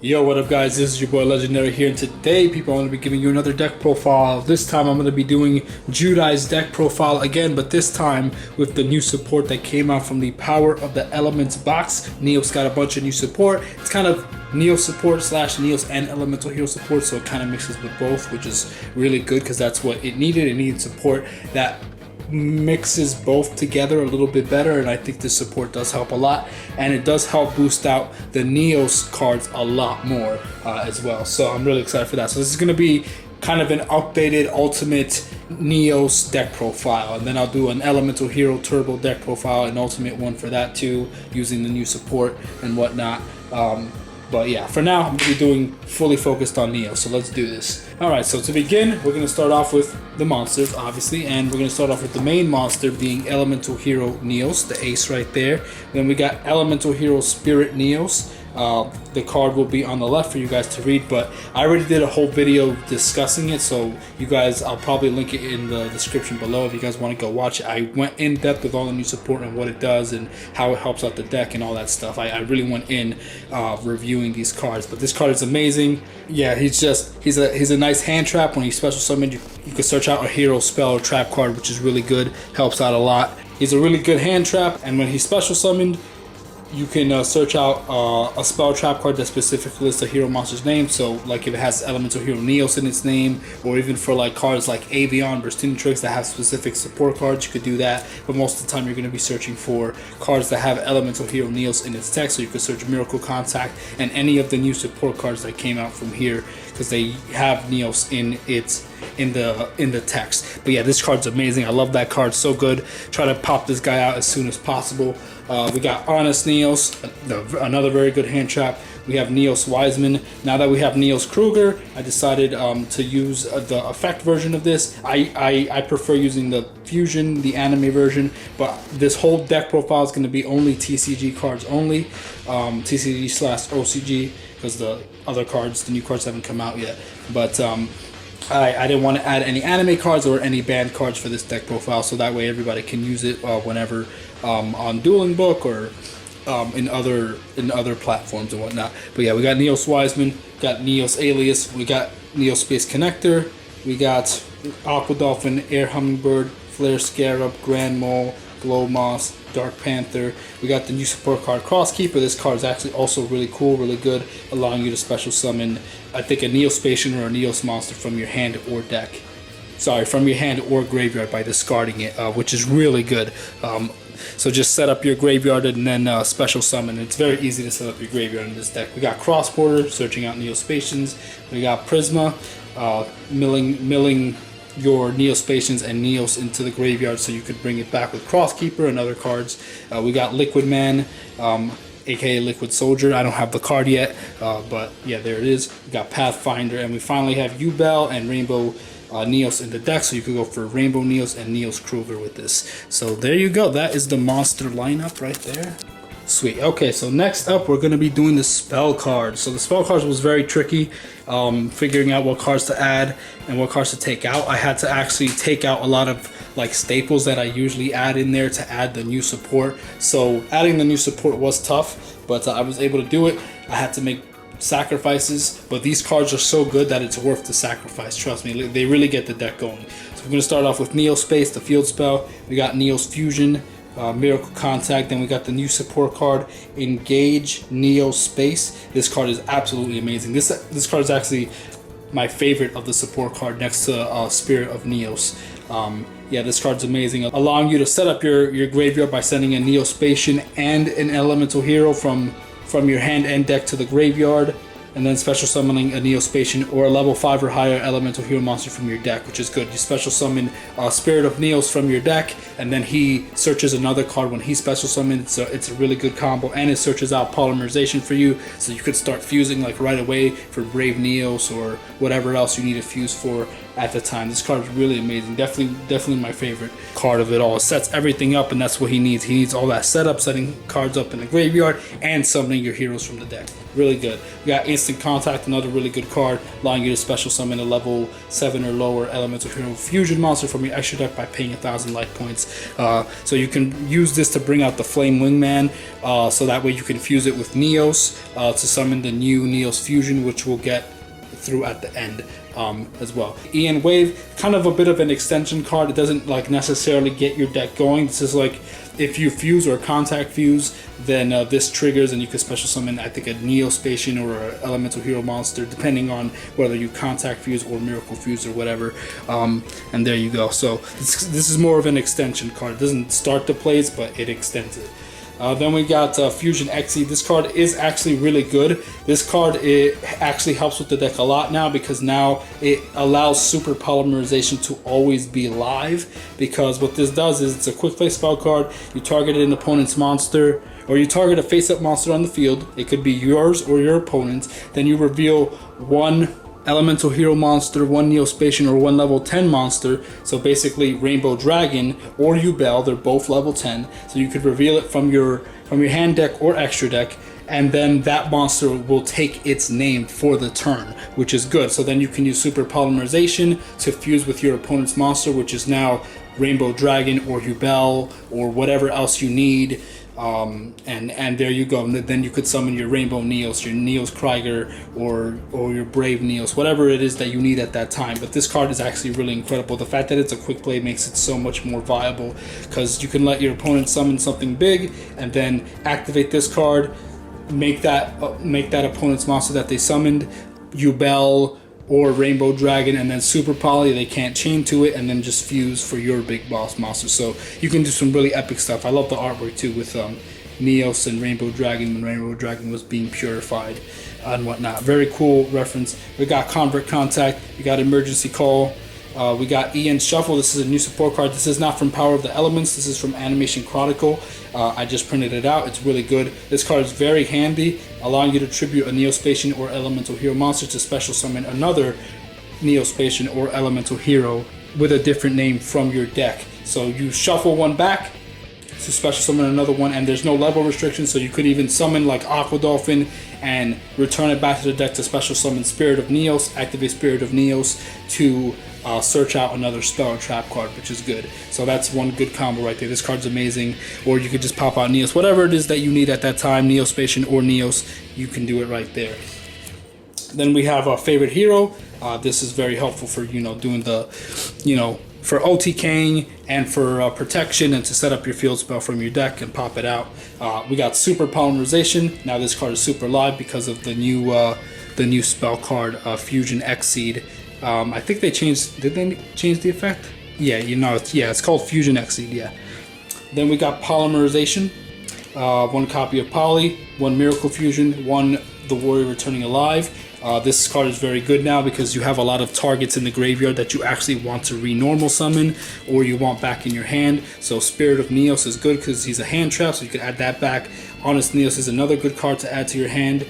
Yo, what up guys, this is your boy Legendary here, and today people I'm going to be giving you another deck profile. This time I'm going to be doing Judai's deck profile again, but this time with the new support that came out from the Power of the Elements box. Neos got a bunch of new support. It's kind of Neos support slash Neos and Elemental Hero support, so it kind of mixes with both, which is really good because that's what it needed. It needed support that mixes both together a little bit better, and I think this support does help a lot, and it does help boost out the Neos cards a lot more as well. So I'm really excited for that. So this is going to be kind of an updated ultimate Neos deck profile, and then I'll do an Elemental Hero Turbo deck profile, an ultimate one for that too, using the new support and whatnot. But yeah, for now, I'm going to be doing fully focused on Neo, so let's do this. Alright, so to begin, we're going to start off with the monsters, obviously, and we're going to start off with the main monster being Elemental Hero Neos, the ace right there. Then we got Elemental Hero Spirit Neos. The card will be on the left for you guys to read, but I already did a whole video discussing it, so you guys, I'll probably link it in the description below if you guys want to go watch it. I went in depth with all the new support and what it does and how it helps out the deck and all that stuff. I really went in reviewing these cards, but this card is amazing. Yeah, he's a nice hand trap. When you special summon, you can search out a hero spell or trap card, which is really good, helps out a lot. He's a really good hand trap, and when he's special summoned, you can search out a spell trap card that specifically lists a hero monster's name. So like if it has Elemental Hero Neos in its name, or even for like cards like Avion or Tricks that have specific support cards, you could do that. But most of the time you're going to be searching for cards that have Elemental Hero Neos in its text. So you could search Miracle Contact and any of the new support cards that came out from here, because they have Neos in the text. But yeah, this card's amazing. I love that card, so good. Try to pop this guy out as soon as possible. We got Honest Neos, another very good hand trap. We have Neos Wiseman. Now that we have Neos Kruger, I decided to use the effect version of this. I prefer using the fusion, the anime version, but this whole deck profile is going to be only TCG cards only, TCG slash OCG, because the other cards, the new cards haven't come out yet. But I didn't want to add any anime cards or any banned cards for this deck profile, so that way everybody can use it whenever on Dueling Book or in other platforms and whatnot. But yeah, we got Neos Wiseman, got Neos Alias, we got Neos Space Connector, we got Aqua Dolphin, Air Hummingbird, Flare Scarab, Grand Mole, Glow Moss, Dark Panther. We got the new support card Crosskeeper. This card is actually also really cool, really good, allowing you to special summon, I think, a Neospatian or a Neos monster from your hand or deck. Sorry, from your hand or graveyard by discarding it, which is really good. So just set up your graveyard and then special summon. It's very easy to set up your graveyard in this deck. We got Cross Border, searching out Neospatians. We got Prisma, milling your Neospatians and Neos into the graveyard so you could bring it back with Crosskeeper and other cards. We got Liquid Man, aka Liquid Soldier. I don't have the card yet, but yeah, there it is. We got Pathfinder, and we finally have Ubel and Rainbow Neos in the deck, so you could go for Rainbow Neos and Neos Kruger with this. So there you go. That is the monster lineup right there. Sweet. Okay, so next up we're going to be doing the spell cards. So the spell cards was very tricky, figuring out what cards to add and what cards to take out. I had to actually take out a lot of like staples that I usually add in there to add the new support. So adding the new support was tough, but I was able to do it. I had to make sacrifices, but these cards are so good that it's worth the sacrifice. Trust me, they really get the deck going. So we're going to start off with Neo Space, the field spell. We got Neos Fusion, Miracle Contact. Then we got the new support card Engage Neo Space. This card is absolutely amazing. This card is actually my favorite of the support card next to Spirit of Neos. Yeah, this card's amazing, allowing you to set up your graveyard by sending a Neospatian and an Elemental Hero from your hand and deck to the graveyard, and then special summoning a Neospatian or a level 5 or higher Elemental Hero monster from your deck, which is good. You special summon Spirit of Neos from your deck, and then he searches another card when he's special summoned. So it's a really good combo, and it searches out polymerization for you, so you could start fusing like right away for Brave Neos or whatever else you need to fuse for at the time. This card is really amazing. Definitely my favorite card of it all. It sets everything up, and that's what he needs. He needs all that setup, setting cards up in the graveyard, and summoning your heroes from the deck. Really good. We got Instant Contact, another really good card, allowing you to special summon a level 7 or lower elemental hero fusion monster from your extra deck by paying 1,000 life points. So you can use this to bring out the Flame Wingman, so that way you can fuse it with Neos to summon the new Neos fusion, which we'll get through at the end as well. Ian Wave, kind of a bit of an extension card. It doesn't like necessarily get your deck going. This is like if you fuse or contact fuse, then this triggers and you can special summon, I think, a Neospatian or an elemental hero monster, depending on whether you contact fuse or miracle fuse or whatever. And there you go. So this is more of an extension card. It doesn't start the plays, but it extends it. Then we got Fusion Xe. This card is actually really good. This card, it actually helps with the deck a lot now, because now it allows super polymerization to always be live, because what this does is it's a quick play spell card. You target an opponent's monster, or you target a face-up monster on the field. It could be yours or your opponent's. Then you reveal one elemental hero monster, one Neospatian, or one level 10 monster. So basically Rainbow Dragon or Yubel, they're both level 10. So you could reveal it from your hand deck or extra deck, and then that monster will take its name for the turn, which is good. So then you can use super polymerization to fuse with your opponent's monster, which is now Rainbow Dragon or Yubel or whatever else you need. And there you go. And then you could summon your Rainbow Neos, your Neos Krieger, or your Brave Neos, whatever it is that you need at that time. But this card is actually really incredible. The fact that it's a quick play makes it so much more viable, because you can let your opponent summon something big and then activate this card, make that opponent's monster that they summoned Yubel or Rainbow Dragon, and then super poly, they can't chain to it, and then just fuse for your big boss monster. So you can do some really epic stuff. I love the artwork too with Neos and Rainbow Dragon when Rainbow Dragon was being purified and whatnot. Very cool reference. We got Convert Contact, we got Emergency Call, we got Ian Shuffle. This is a new support card. This is not from Power of the Elements. This is from Animation Chronicle. I just printed it out. It's really good. This card is very handy, allowing you to tribute a Neospatian or elemental hero monster to special summon another Neospatian or elemental hero with a different name from your deck. So you shuffle one back to special summon another one, and there's no level restriction, so you could even summon like Aqua Dolphin and return it back to the deck to special summon Spirit of Neos, activate Spirit of Neos to search out another spell or trap card, which is good. So that's one good combo right there. This card's amazing. Or you could just pop out Neos, whatever it is that you need at that time, Neospatian or Neos, you can do it right there. Then we have our favorite hero. This is very helpful for doing the for OTKing and for protection, and to set up your field spell from your deck and pop it out. We got Super Polymerization. Now this card is super live because of the new spell card, Fusion Xseed. I think they changed. Did they change the effect? Yeah, it's called Fusion Xseed. Yeah. Then we got Polymerization. One copy of Poly, one Miracle Fusion, one The Warrior Returning Alive. This card is very good now because you have a lot of targets in the graveyard that you actually want to re-normal summon or you want back in your hand. So Spirit of Neos is good because he's a hand trap, so you can add that back. Honest Neos is another good card to add to your hand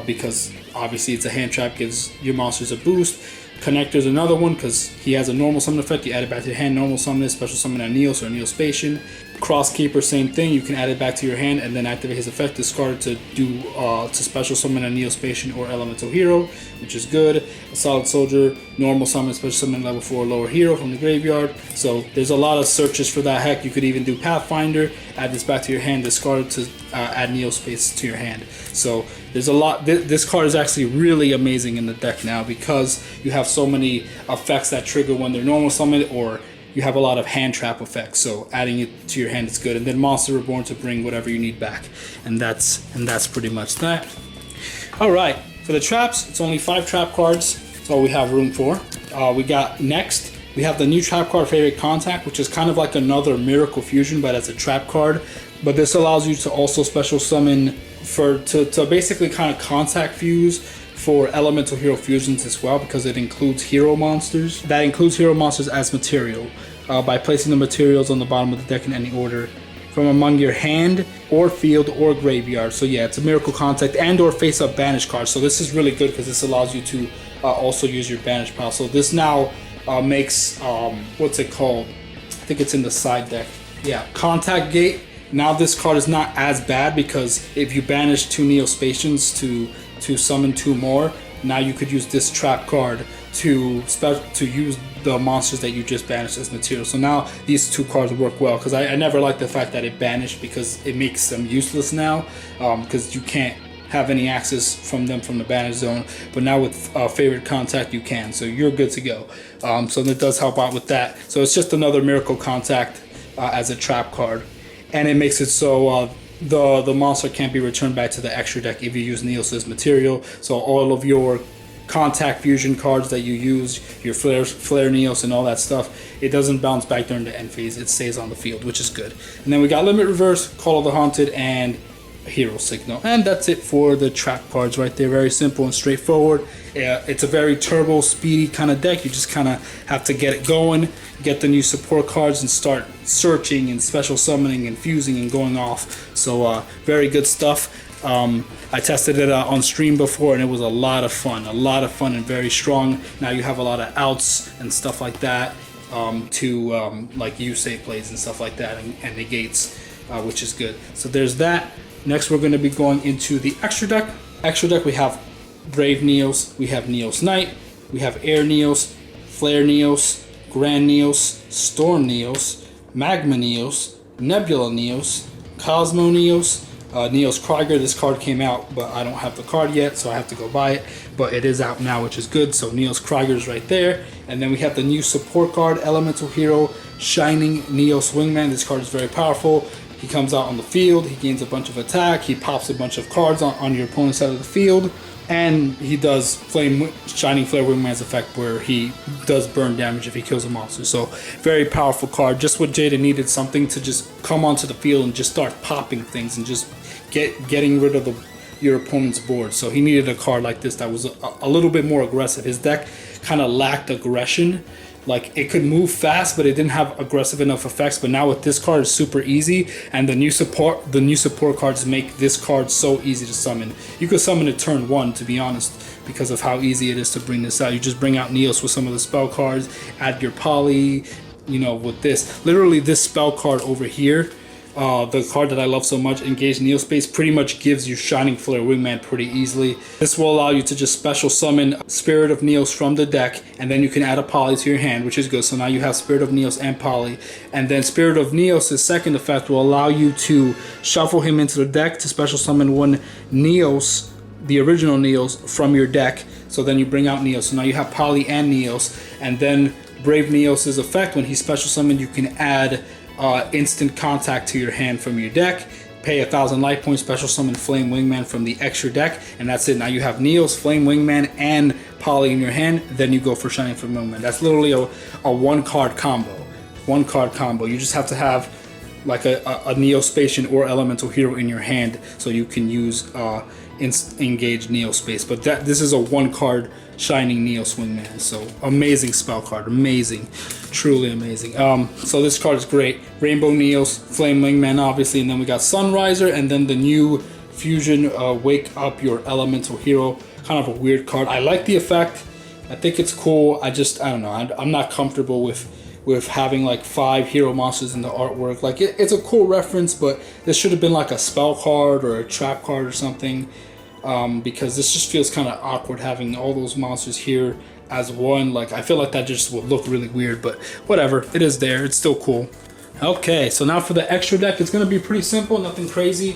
because obviously it's a hand trap, gives your monsters a boost. Connector's another one because he has a normal summon effect. You add it back to your hand, normal summon it, special summon a Neos or a Neospatian. Crosskeeper, same thing. You can add it back to your hand and then activate his effect, discard to do to special summon a Neospatian or elemental hero, which is good. A Solid Soldier, normal summon, special summon level 4 lower hero from the graveyard. So there's a lot of searches for that. Heck, you could even do Pathfinder, add this back to your hand, discard to add Neospace to your hand. So there's a lot. This card is actually really amazing in the deck now because you have so many effects that trigger when they're normal summoned, or you have a lot of hand trap effects, so adding it to your hand is good. And then Monster Reborn to bring whatever you need back, and that's pretty much that. All right, for the traps, it's only 5 trap cards. That's all we have room for. We got next. We have the new trap card, Favorite Contact, which is kind of like another Miracle Fusion, but as a trap card. But this allows you to also special summon to basically kind of contact fuse for elemental hero fusions as well, because it includes hero monsters. That includes hero monsters as material by placing the materials on the bottom of the deck in any order from among your hand or field or graveyard. So yeah, it's a Miracle Contact and or face up banish card. So this is really good because this allows you to also use your banish pile. So this now makes what's it called? I think it's in the side deck. Yeah, Contact Gate. Now this card is not as bad because if you banish 2 Neospatians to summon 2 more, now you could use this trap card to use the monsters that you just banished as material. So now these 2 cards work well because I never liked the fact that it banished because it makes them useless now because you can't have any access from them from the banish zone, but now with favorite contact you can, so you're good to go. So that does help out with that. So it's just another miracle contact as a trap card, and it makes it so the monster can't be returned back to the extra deck if you use Neos's material. So all of your contact fusion cards that you use, your flare Neos and all that stuff, it doesn't bounce back during the end phase, it stays on the field, which is good. And then we got Limit Reverse, Call of the Haunted, and Hero Signal, and that's it for the trap cards right there. Very simple and straightforward. It's a very turbo speedy kind of deck. You just kind of have to get it going, get the new support cards, and start searching and special summoning and fusing and going off. So very good stuff. I tested it on stream before and it was a lot of fun and very strong. Now you have a lot of outs and stuff like that like Yusei plays and stuff like that, and negates, which is good. So there's that. Next, we're going to be going into the extra deck. Extra deck, we have Brave Neos, we have Neos Knight, we have Air Neos, Flare Neos, Grand Neos, Storm Neos, Magma Neos, Nebula Neos, Cosmo Neos, Neos Krieger. This card came out, but I don't have the card yet, so I have to go buy it. But it is out now, which is good. So Neos Krieger is right there. And then we have the new support card, Elemental Hero, Shining Neos Wingman. This card is very powerful. He comes out on the field, he gains a bunch of attack, he pops a bunch of cards on your opponent's side of the field, and he does Shining Flare Wingman's effect where he does burn damage if he kills a monster. So very powerful card, just what Jada needed, something to just come onto the field and just start popping things and just getting rid of your opponent's board. So he needed a card like this that was a little bit more aggressive. His deck kind of lacked aggression. Like, it could move fast, but it didn't have aggressive enough effects. But now with this card, it's super easy, and the new support cards make this card so easy to summon. You could summon it turn 1, to be honest, because of how easy it is to bring this out. You just bring out Neos with some of the spell cards, add your poly, with this. Literally, this spell card over here, the card that I love so much, Engage Neospace, pretty much gives you Shining Flare Wingman pretty easily. This will allow you to just special summon Spirit of Neos from the deck, and then you can add a poly to your hand, which is good. So now you have Spirit of Neos and poly, and then Spirit of Neos' second effect will allow you to shuffle him into the deck to special summon one Neos, the original Neos, from your deck. So then you bring out Neos. So now you have poly and Neos, and then Brave Neos' effect, when he's special summoned, you can add instant contact to your hand from your deck, pay 1,000 life points, special summon Flame Wingman from the extra deck, and that's it. Now you have Neos, Flame Wingman, and Poly in your hand, then you go for Shining Flame Wingman. That's literally a one-card combo. You just have to have like a Neospatian or Elemental Hero in your hand so you can use Engage Neospace. But this is a one-card Shining Neos Wingman, so amazing spell card, amazing, truly amazing. So this card is great. Rainbow Neos, Flame Wingman, obviously, and then we got Sunriser, and then the new fusion Wake Up Your Elemental Hero. Kind of a weird card. I like the effect. I think it's cool. I don't know. I'm not comfortable with having like 5 hero monsters in the artwork. Like it's a cool reference, but this should have been like a spell card or a trap card or something. Because this just feels kind of awkward having all those monsters here as one. Like, I feel like that just would look really weird, but whatever, it is there, it's still cool. Okay, so now for the extra deck, it's going to be pretty simple, nothing crazy.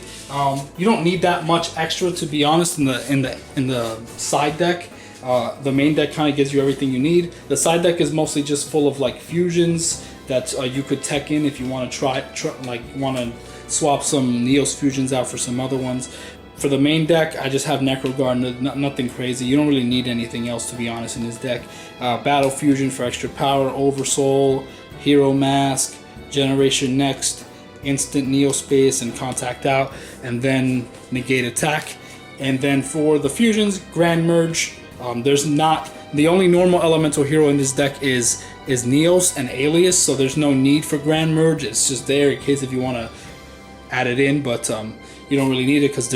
You don't need that much extra, to be honest, in the side deck. The main deck kind of gives you everything you need. The side deck is mostly just full of like fusions that you could tech in if you want to swap some Neos fusions out for some other ones. For the main deck, I just have Necroguard, nothing crazy. You don't really need anything else, to be honest, in this deck. Battle Fusion for extra power, Oversoul, Hero Mask, Generation Next, Instant Neospace, and Contact Out, and then Negate Attack. And then for the fusions, Grand Merge. The only normal elemental hero in this deck is Neos and Alias, so there's no need for Grand Merge. It's just there in case if you want to add it in, but you don't really need it because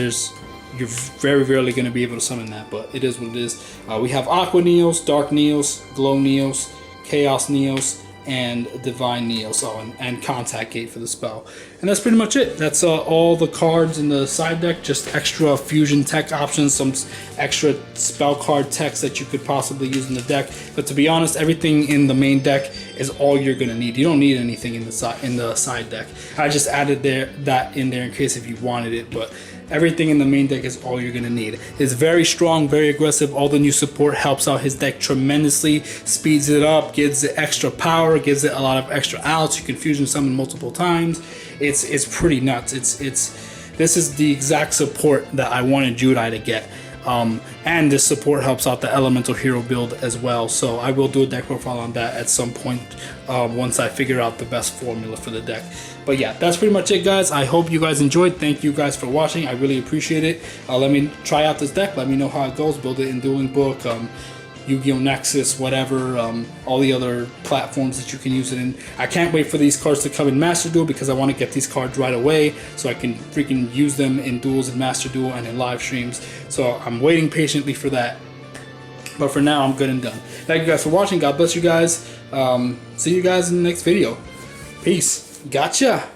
you're very rarely going to be able to summon that, but it is what it is. We have Aqua Neos, Dark Neos, Glow Neos, Chaos Neos, and Divine Neos, and Contact Gate for the spell. And that's pretty much it. That's all the cards in the side deck, just extra fusion tech options, some extra spell card techs that you could possibly use in the deck. But to be honest, everything in the main deck is all you're gonna need. You don't need anything in the side deck. I just added that in there in case if you wanted it, but everything in the main deck is all you're gonna need. It's very strong, very aggressive. All the new support helps out his deck tremendously, speeds it up, gives it extra power, gives it a lot of extra outs. You can fusion summon multiple times. It's pretty nuts. This is the exact support that I wanted Judai to get. And this support helps out the elemental hero build as well, so I will do a deck profile on that at some point once I figure out the best formula for the deck. But yeah, that's pretty much it, guys. I hope you guys enjoyed. Thank you guys for watching. I really appreciate it. Let me try out this deck. Let me know how it goes. Build it in Dueling Book, Yu-Gi-Oh! Nexus, whatever, all the other platforms that you can use it in. I can't wait for these cards to come in Master Duel because I want to get these cards right away so I can freaking use them in duels in Master Duel and in live streams. So I'm waiting patiently for that. But for now, I'm good and done. Thank you guys for watching. God bless you guys. See you guys in the next video. Peace. Gotcha.